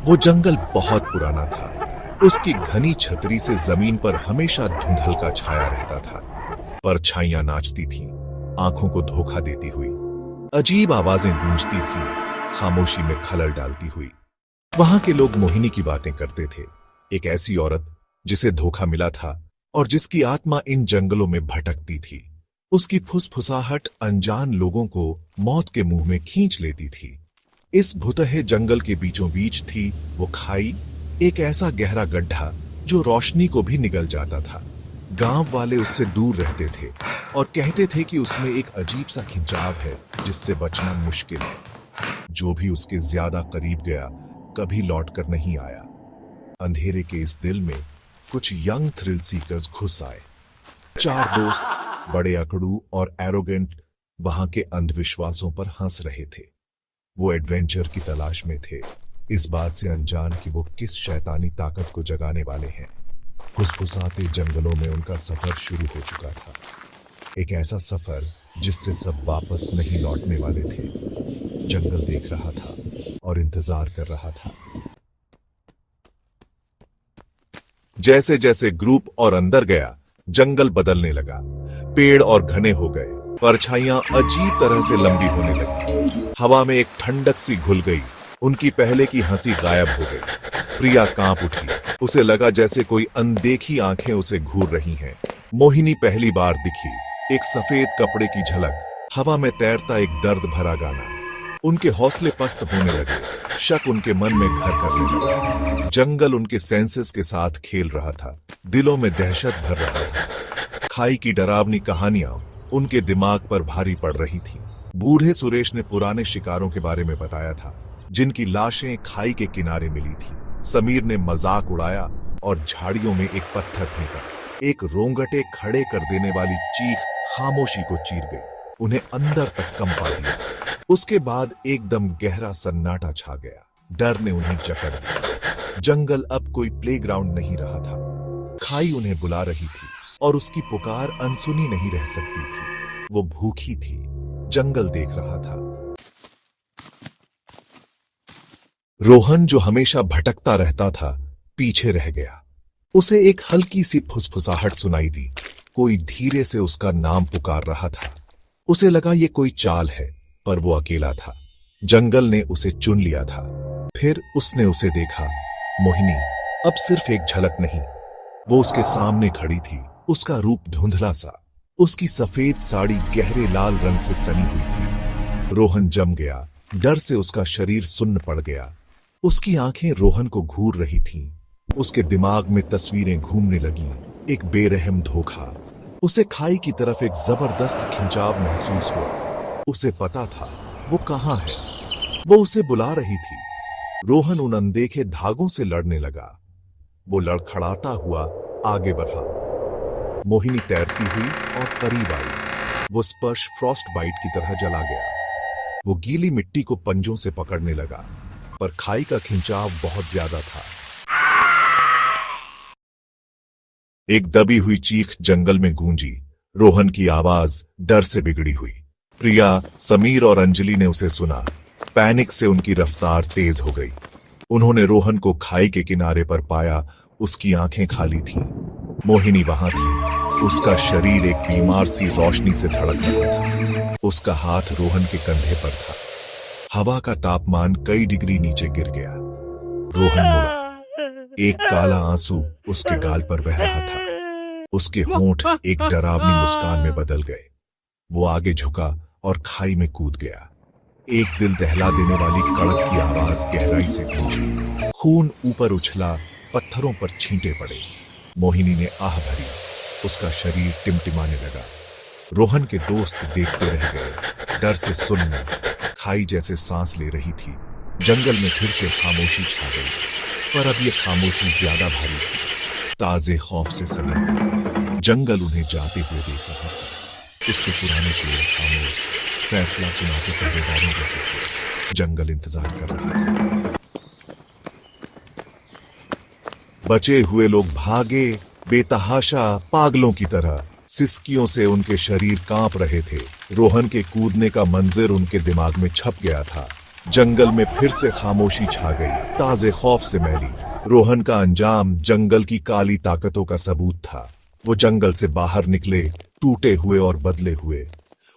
वो जंगल बहुत पुराना था। उसकी घनी छतरी से जमीन पर हमेशा धुंधलका छाया रहता था। परछाइयां नाचती थीं, आंखों को धोखा देती हुई। अजीब आवाजें गूंजती थीं, खामोशी में खलल डालती हुई। वहां के लोग मोहिनी की बातें करते थे, एक ऐसी औरत जिसे धोखा मिला था और जिसकी आत्मा इन जंगलों में भटकती थी। उसकी फुसफुसाहट अनजान लोगों को मौत के मुंह में खींच लेती थी। इस भुतहे जंगल के बीचों बीच थी वो खाई, एक ऐसा गहरा गड्ढा जो रोशनी को भी निगल जाता था। गांव वाले उससे दूर रहते थे और कहते थे कि उसमें एक अजीब सा खिंचाव है जिससे बचना मुश्किल है। जो भी उसके ज्यादा करीब गया कभी लौटकर नहीं आया। अंधेरे के इस दिल में कुछ यंग थ्रिल सीकर्स घुस आए। 4 दोस्त, बड़े अकड़ू और एरोगेंट, वहां के अंधविश्वासों पर हंस रहे थे। वो एडवेंचर की तलाश में थे, इस बात से अनजान कि वो किस शैतानी ताकत को जगाने वाले हैं। फुसफुसाते जंगलों में उनका सफर शुरू हो चुका था, एक ऐसा सफर जिससे सब वापस नहीं लौटने वाले थे। जंगल देख रहा था और इंतजार कर रहा था। जैसे जैसे ग्रुप और अंदर गया, जंगल बदलने लगा। पेड़ और घने हो गए, परछाइयां अजीब तरह से लंबी होने लगी। हवा में एक ठंडक सी घुल गई। उनकी पहले की हंसी गायब हो गई। प्रिया कांप उठी, उसे लगा जैसे कोई अनदेखी आंखें उसे घूर रही हैं। मोहिनी पहली बार दिखी, एक सफेद कपड़े की झलक, हवा में तैरता एक दर्द भरा गाना। उनके हौसले पस्त होने लगे, शक उनके मन में घर करने लगा। जंगल उनके सेंसेस के साथ खेल रहा था, दिलों में दहशत भर रहा था। खाई की डरावनी कहानियां उनके दिमाग पर भारी पड़ रही थीं। बूढ़े सुरेश ने पुराने शिकारों के बारे में बताया था, जिनकी लाशें खाई के किनारे मिली थी। समीर ने मजाक उड़ाया और झाड़ियों में एक पत्थर फेंका। एक रोंगटे खड़े कर देने वाली चीख खामोशी को चीर गई, उन्हें अंदर तक कंपा दिया। उसके बाद एकदम गहरा सन्नाटा छा गया। डर ने उन्हें जकड़ दिया। जंगल अब कोई प्लेग्राउंड नहीं रहा था। खाई उन्हें बुला रही थी और उसकी पुकार अनसुनी नहीं रह सकती थी। वो भूखी थी, जंगल देख रहा था। रोहन, जो हमेशा भटकता रहता था, पीछे रह गया। उसे एक हल्की सी फुसफुसाहट सुनाई दी। कोई धीरे से उसका नाम पुकार रहा था। उसे लगा ये कोई चाल है, पर वो अकेला था। जंगल ने उसे चुन लिया था। फिर उसने उसे देखा। मोहिनी अब सिर्फ एक झलक नहीं, वो उसके सामने खड़ी थी। उसका रूप धुंधला सा, उसकी सफेद साड़ी गहरे लाल रंग से सनी हुई थी। रोहन जम गया, डर से उसका शरीर सुन्न पड़ गया। उसकी आंखें रोहन को घूर रही थीं। उसके दिमाग में तस्वीरें घूमने लगीं, एक बेरहम धोखा। उसे खाई की तरफ एक जबरदस्त खिंचाव महसूस हुआ। उसे पता था वो कहां है, वो उसे बुला रही थी। रोहन उन अनदेखे धागों से लड़ने लगा। वो लड़खड़ाता हुआ आगे बढ़ा। मोहिनी तैरती हुई और करीब आई। वो स्पर्श फ्रॉस्ट बाइट की तरह जला गया। वो गीली मिट्टी को पंजों से पकड़ने लगा, पर खाई का खिंचाव बहुत ज्यादा था। एक दबी हुई चीख जंगल में गूंजी। रोहन की आवाज डर से बिगड़ी हुई। प्रिया, समीर और अंजलि ने उसे सुना। पैनिक से उनकी रफ्तार तेज हो गई। उन्होंने रोहन को खाई के किनारे पर पाया। उसकी आंखें खाली थीं। मोहिनी वहां थी। उसका शरीर एक बीमार सी रोशनी से धड़क रहा था। उसका हाथ रोहन के कंधे पर था। हवा का तापमान कई डिग्री नीचे गिर गया। रोहन मुड़ा। एक काला आंसू उसके गाल पर बह रहा था। उसके होंठ एक डरावनी मुस्कान में बदल गए। वो आगे झुका और खाई में कूद गया। एक दिल दहला देने वाली कड़क की आवाज गहराई से गूंजी। खून ऊपर उछला, पत्थरों पर छींटे पड़े। मोहिनी ने आह भरी। उसका शरीर टिमटिमाने लगा। रोहन के दोस्त देखते रह गए, डर से सुन्न। खाई जैसे सांस ले रही थी। जंगल में फिर से खामोशी छा गई, पर अब ये खामोशी ज्यादा भारी थी, ताजे खौफ से सनी। जंगल उन्हें जाते हुए देख रहा था। उसके पुराने पेड़ खामोश, फैसला सुनाते पहरेदारों जैसे थे। जंगल इंतजार कर रहा था। बचे हुए लोग भागे, बेतहाशा पागलों की तरह। सिसकियों से उनके शरीर कांप रहे थे। रोहन के कूदने का मंजर उनके दिमाग में छप गया था। जंगल में फिर से खामोशी छा गई, ताजे खौफ से मैली। रोहन का अंजाम जंगल की काली ताकतों का सबूत था। वो जंगल से बाहर निकले, टूटे हुए और बदले हुए।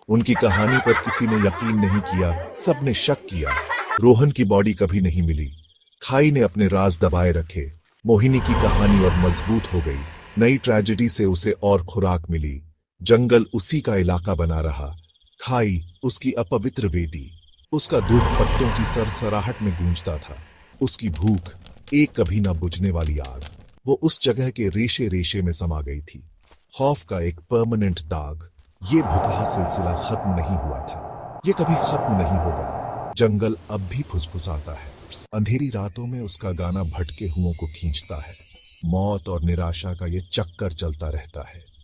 उनकी कहानी पर किसी ने यकीन नहीं किया, सबने शक किया। रोहन की बॉडी कभी नहीं मिली। खाई ने अपने राज दबाए रखे। मोहिनी की कहानी और मजबूत हो गई। नई ट्रेजेडी से उसे और खुराक मिली। जंगल उसी का इलाका बना रहा। खाई उसकी अपवित्र वेदी। उसका दुख पत्तों की सरसराहट में गूंजता था। उसकी भूख एक कभी ना बुझने वाली आग। वो उस जगह के रेशे रेशे में समा गई थी। खौफ का एक परमानेंट दाग। ये भुतहा सिलसिला खत्म नहीं हुआ था। ये कभी खत्म नहीं होगा। जंगल अब भी फुसफुसाता है। अंधेरी रातों में उसका गाना भटके हुओं को खींचता है। मौत और निराशा का ये चक्कर चलता रहता है।